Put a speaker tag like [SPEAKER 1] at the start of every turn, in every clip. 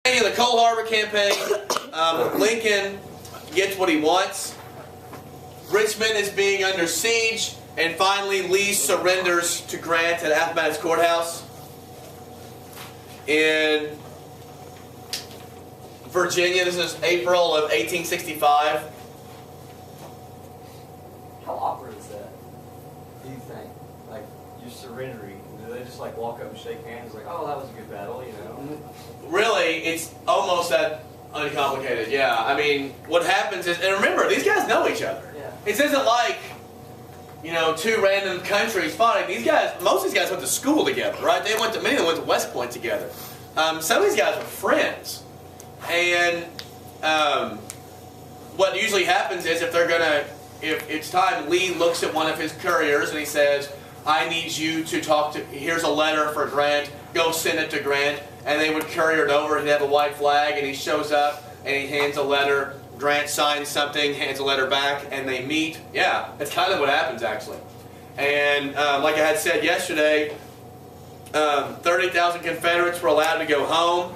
[SPEAKER 1] In the Cold Harbor campaign, Lincoln gets what he wants. Richmond is being under siege, and finally Lee surrenders to Grant at Appomattox Courthouse. In Virginia, this is April of 1865.
[SPEAKER 2] How awkward is that? Do you think? Like, you're surrendering. Do they just like walk up and shake hands like, oh, that was a good battle, you know?
[SPEAKER 1] Really, it's almost that uncomplicated, yeah. I mean, what happens is, and remember, these guys know each other.
[SPEAKER 2] Yeah.
[SPEAKER 1] It isn't like, you know, two random countries fighting. These guys, most of these guys went to school together, right? Many of them went to West Point together. Some of these guys are friends. And what usually happens is if it's time, Lee looks at one of his couriers and he says, I need you to talk to, here's a letter for Grant, go send it to Grant. And they would courier it over, he'd have a white flag, and he shows up and he hands a letter. Grant signs something, hands a letter back, and they meet. Yeah, that's kind of what happens actually. And like I had said yesterday, 30,000 Confederates were allowed to go home.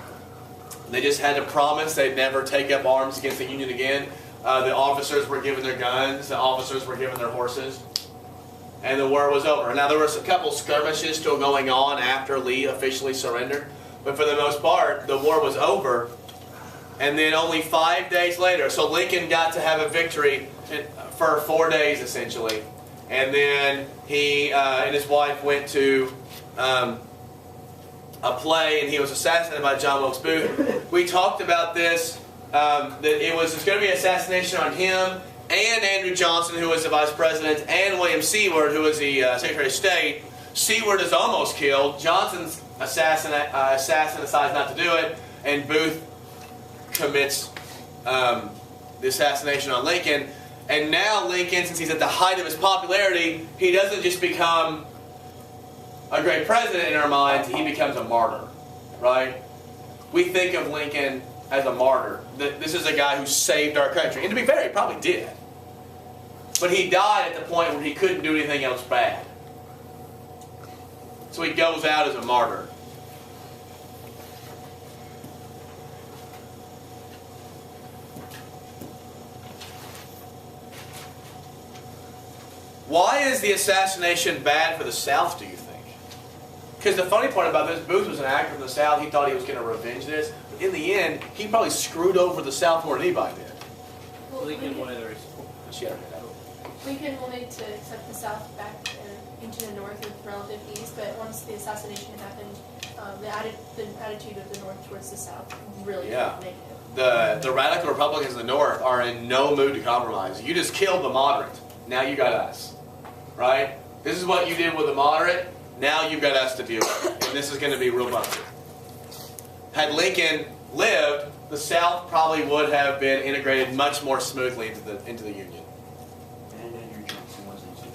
[SPEAKER 1] They just had to promise they'd never take up arms against the Union again. The officers were given their guns, the officers were given their horses, and the war was over. Now there was a couple skirmishes still going on after Lee officially surrendered, but for the most part, the war was over. And then only 5 days later, so Lincoln got to have a victory for 4 days essentially. And then he and his wife went to a play, and he was assassinated by John Wilkes Booth. We talked about this, that it's going to be an assassination on him and Andrew Johnson, who was the vice president, and William Seward, who was the Secretary of State. Seward is almost killed. Johnson's assassin decides not to do it, and Booth commits the assassination on Lincoln. And now Lincoln, since he's at the height of his popularity, he doesn't just become a great president in our minds, he becomes a martyr, right? We think of Lincoln as a martyr. This is a guy who saved our country. And to be fair, he probably did. But he died at the point where he couldn't do anything else bad. So he goes out as a martyr. Why is the assassination bad for the South, do you think? Because the funny part about this, Booth was an actor from the South. He thought he was going to revenge this. But in the end, he probably screwed over the South more than anybody did.
[SPEAKER 3] Well,
[SPEAKER 4] Lincoln wanted to
[SPEAKER 3] Lincoln wanted to accept the South back into the North with relative ease, but once the assassination happened, the attitude of the North towards the South really negative.
[SPEAKER 1] The radical Republicans in the North are in no mood to compromise. You just killed the moderate. Now you got us. Right? This is what you did with the moderate. Now you've got us to deal with it. And this is going to be real bumpy. Had Lincoln lived, the South probably would have been integrated much more smoothly into the Union.
[SPEAKER 4] And Andrew Johnson wasn't too.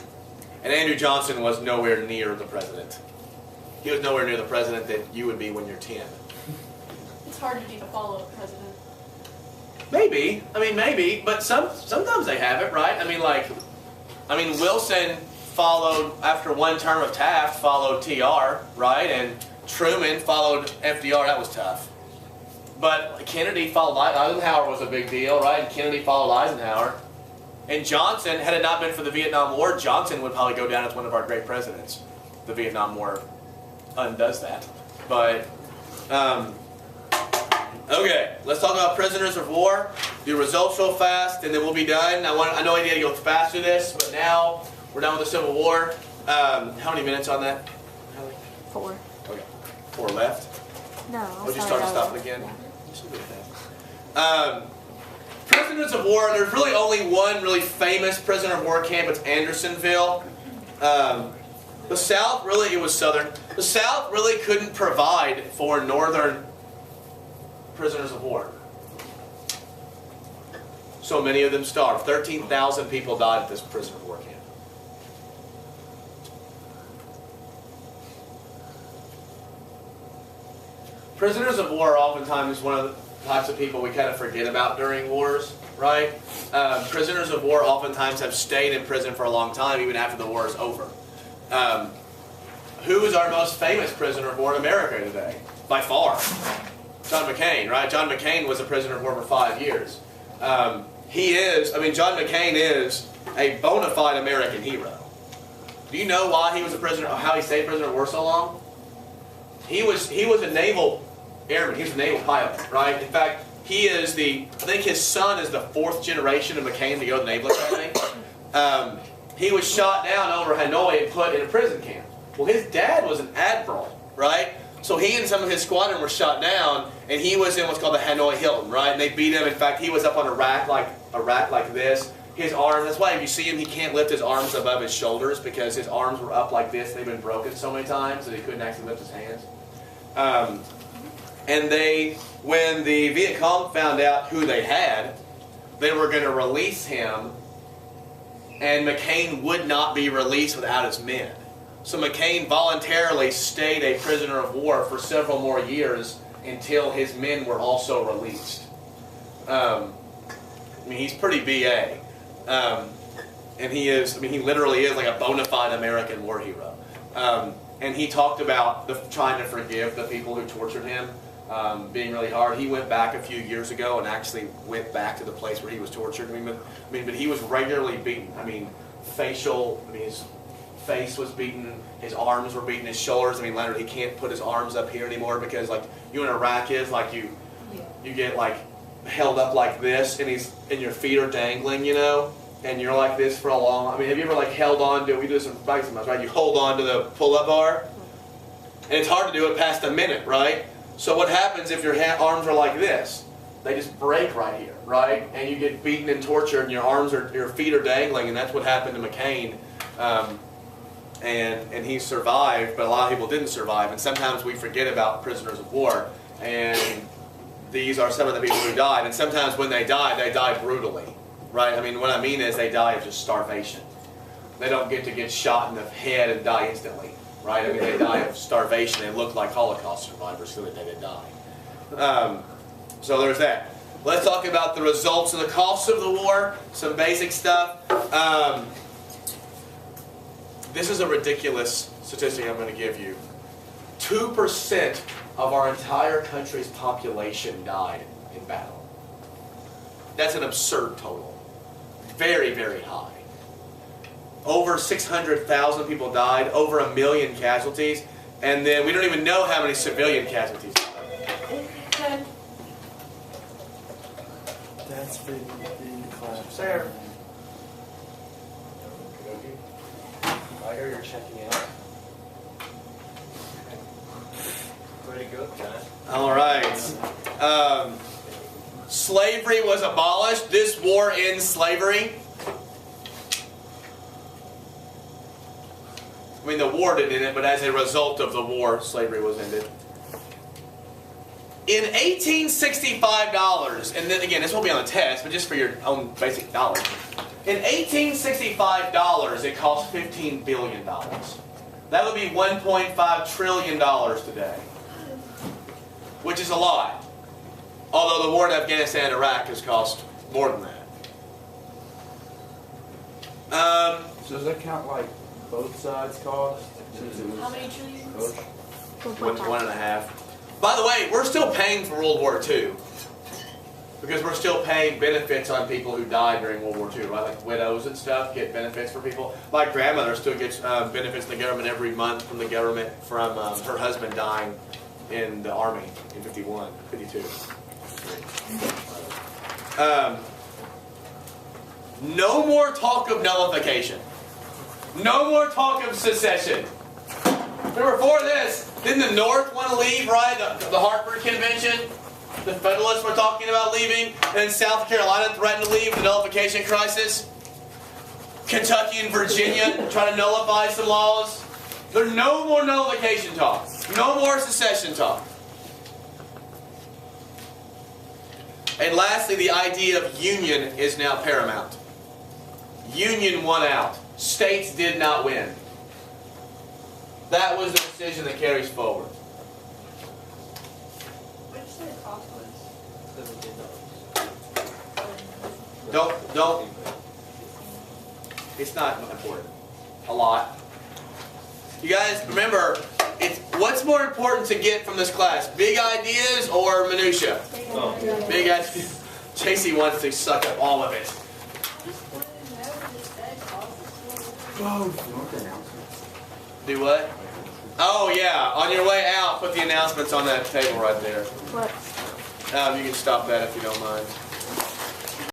[SPEAKER 1] And Andrew Johnson was nowhere near the president. He was nowhere near the president that you would be when you're 10.
[SPEAKER 3] It's hard to follow a president.
[SPEAKER 1] Maybe. I mean, maybe. But sometimes they have it, right? I mean, Wilson followed, after one term of Taft, followed TR, right? And Truman followed FDR. That was tough. But Kennedy followed Eisenhower was a big deal, right? And Kennedy followed Eisenhower. And Johnson, had it not been for the Vietnam War, Johnson would probably go down as one of our great presidents. The Vietnam War undoes that. But, okay, let's talk about prisoners of war. Do results real fast, and then we'll be done. I know I need to go fast through this, but now we're done with the Civil War. How many minutes on that?
[SPEAKER 5] 4.
[SPEAKER 1] Okay, 4 left.
[SPEAKER 5] No.
[SPEAKER 1] Would you start and stop it again? Yeah. Prisoners of war, there's really only one really famous prisoner of war camp. It's Andersonville. The South, really, it was Southern. The South really couldn't provide for Northern prisoners of war. So many of them starved. 13,000 people died at this prisoner of war camp. Prisoners of war are oftentimes one of the types of people we kind of forget about during wars, right? Prisoners of war oftentimes have stayed in prison for a long time, even after the war is over. Who is our most famous prisoner of war in America today? By far. John McCain, right? John McCain was a prisoner of war for 5 years. John McCain is a bona fide American hero. Do you know why he was a prisoner, how he stayed prisoner of war so long? He was a naval airman. He was a naval pilot, right? In fact, I think his son is the 4th generation of McCain to go to the Naval Academy. He was shot down over Hanoi and put in a prison camp. Well, his dad was an admiral, right? So he and some of his squadron were shot down, and he was in what's called the Hanoi Hilton, right? And they beat him. In fact, he was up on a rack like this. His arms, that's why if you see him, he can't lift his arms above his shoulders because his arms were up like this. They've been broken so many times that he couldn't actually lift his hands. When the Viet Cong found out who they had, they were going to release him, and McCain would not be released without his men. So McCain voluntarily stayed a prisoner of war for several more years until his men were also released. He's pretty BA. And he literally is like a bona fide American war hero. And he talked about trying to forgive the people who tortured him, being really hard. He went back a few years ago and actually went back to the place where he was tortured. But he was regularly beaten. His face was beaten, his arms were beaten, his shoulders. Leonard, he can't put his arms up here anymore because, like, you know what a rack is? Like, you get, like, held up like this, and your feet are dangling, you know? And you're like this for a long... have you ever, like, held on to... We do this in bike sometimes, right? You hold on to the pull-up bar, and it's hard to do it past a minute, right? So what happens if your arms are like this? They just break right here, right? And you get beaten and tortured, and your feet are dangling, and that's what happened to McCain. And he survived, but a lot of people didn't survive. And sometimes we forget about prisoners of war, and these are some of the people who died. And sometimes when they die brutally, right? What I mean is they die of just starvation. They don't get shot in the head and die instantly, right? They die of starvation. They look like Holocaust survivors so that they did die. So there's that. Let's talk about the results and the costs of the war. Some basic stuff. This is a ridiculous statistic I'm going to give you. 2% of our entire country's population died in battle. That's an absurd total. Very, very high. Over 600,000 people died, over 1 million casualties, and then we don't even know how many civilian casualties died.
[SPEAKER 4] That's been in class.
[SPEAKER 1] Sarah.
[SPEAKER 2] I hear you're checking out. Way to go, John.
[SPEAKER 1] All right. Slavery was abolished. This war ends slavery. The war didn't end it, but as a result of the war, slavery was ended. In $1865, and then again, this won't be on the test, but just for your own basic knowledge. In $1865, it cost $15 billion. That would be $1.5 trillion today, which is a lot. Although the war in Afghanistan and Iraq has cost more than that.
[SPEAKER 4] So does that count like both sides cost?
[SPEAKER 3] How many trillions?
[SPEAKER 1] 1.5. By the way, we're still paying for World War II. Because we're still paying benefits on people who died during World War II, right? Like widows and stuff get benefits for people. My grandmother still gets benefits from the government every month from the government from her husband dying in the Army in 51, 52. No more talk of nullification. No more talk of secession. Remember, before this, didn't the North want to leave, right? The Hartford Convention? The Federalists were talking about leaving. And then South Carolina threatened to leave the nullification crisis. Kentucky and Virginia trying to nullify some laws. There's no more nullification talk. No more secession talk. And lastly, the idea of union is now paramount. Union won out. States did not win. That was the decision that carries forward.
[SPEAKER 3] What did you say the cost was?
[SPEAKER 1] Don't. It's not important. A lot. You guys remember it's what's more important to get from this class? Big ideas or minutia? Big ideas. JC wants to suck up all of it. Do what? Oh yeah, on your way out, put the announcements on that table right there.
[SPEAKER 5] What?
[SPEAKER 1] You can stop that if you don't mind.